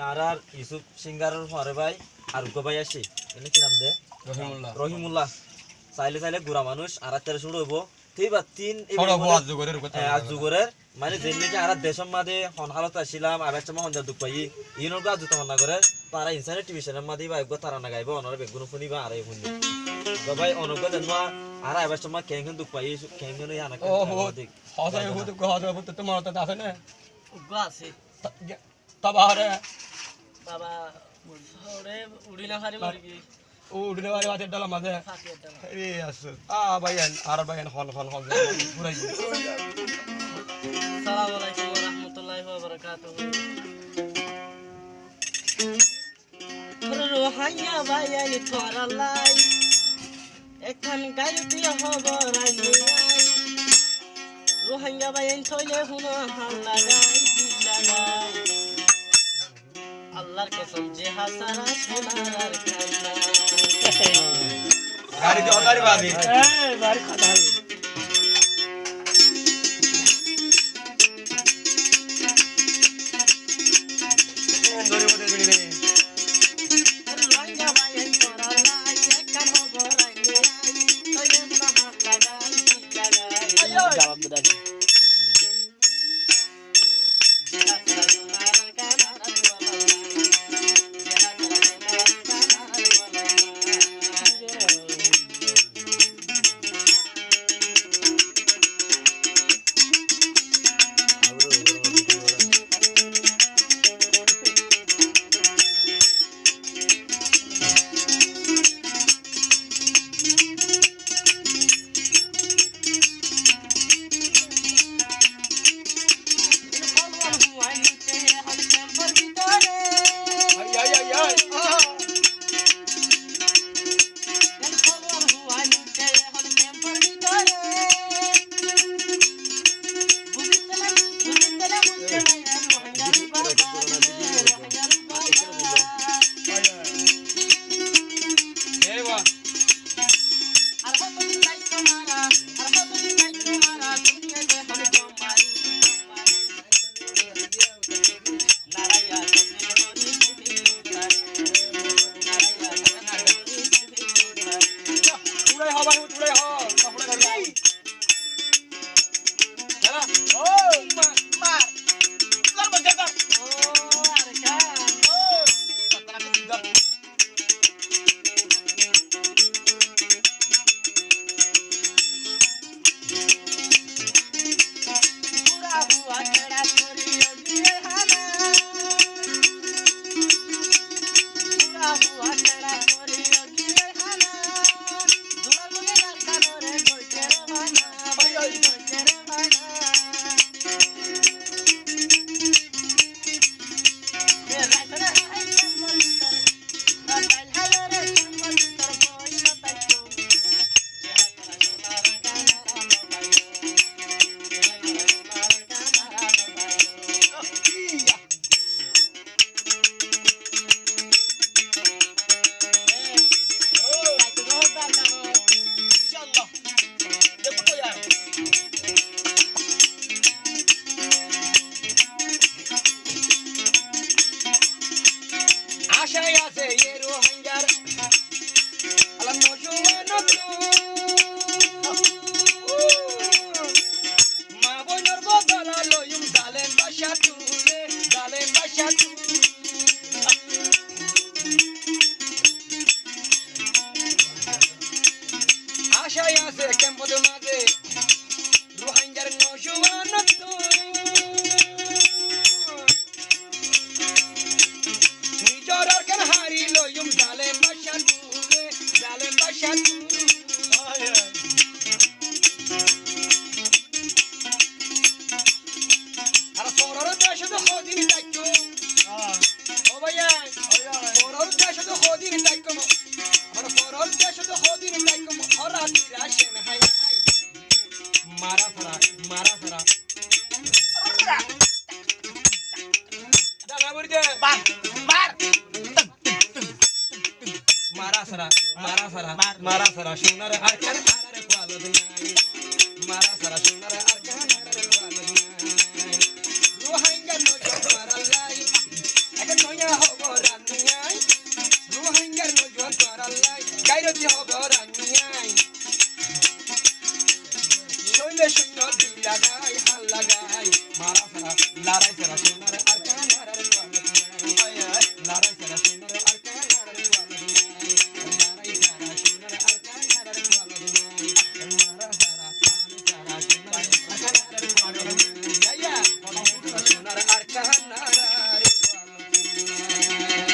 আর ইউসুফ সিঙ্গারের পরে ভাই আর ভাই আসি এনে কি নাম দে রহিমুল্লাহ চাইলে গুড়া মানুষ আর 1300 হইব ঠিক বা তিন আজুগরের মানে যেন নাকি আর দেশের মাঝে হনহালত আসিলাম আর একটা হন দুঃখ পাই ইনোর গা জুতা মান্না করে তারা ইনসানে টিভিশনের মাঝে বা একবার তারা না গাইব অনর বেগুন শুনি বা আরে শুনি তো ভাই অনর্গ দেনবা আর এবার সময় কেন দুঃখ পাই কেন আনা ও হসাই হতো হসাই হতো তোমার তো আছে না উগো আছে তবারে বাবা ওরে উড়িনা খারি মরগি উড়িনা বারে বাতে ডালা মাঝে এ আছে ভাইয়ান আর ভাইয়ান হল পুরাই আসসালামু আলাইকুম ওয়া রাহমাতুল্লাহি ওয়া বারাকাতুহু রোহাইয়া ভাইয়ান তোরালাই এখন গাইতে হব রাইলাই রোহাইয়া ভাইয়ান থইলে হুনো হাল লাগাই লাগাই আল্লাহর কসম যে হাসারা সোনার কান্না গাড়ি দি অদারি বাদি বাড়ি খাতা দরি মতে বিলি রে রোহাইয়া ভাইয়ান তোরালাই এখন হব রাইলাই থইলে হুনো হাল লাগাই লাগাই জবাব দাও मारा सारा सुनर हर कर हर पालो दुनिया मारा सारा सुनर हर कर हर पालो दुनिया रोहांगा नो जो मारा लाई अगर नो হব রানিয়াই রোহিঙ্গার নজওয়ান করাল্লাই গাইরতি হব রানিয়াই শৈলে শূন্য দিল লাগাই হাল লাগাই মারা সারা লড়াই সারা সোনার আর কানার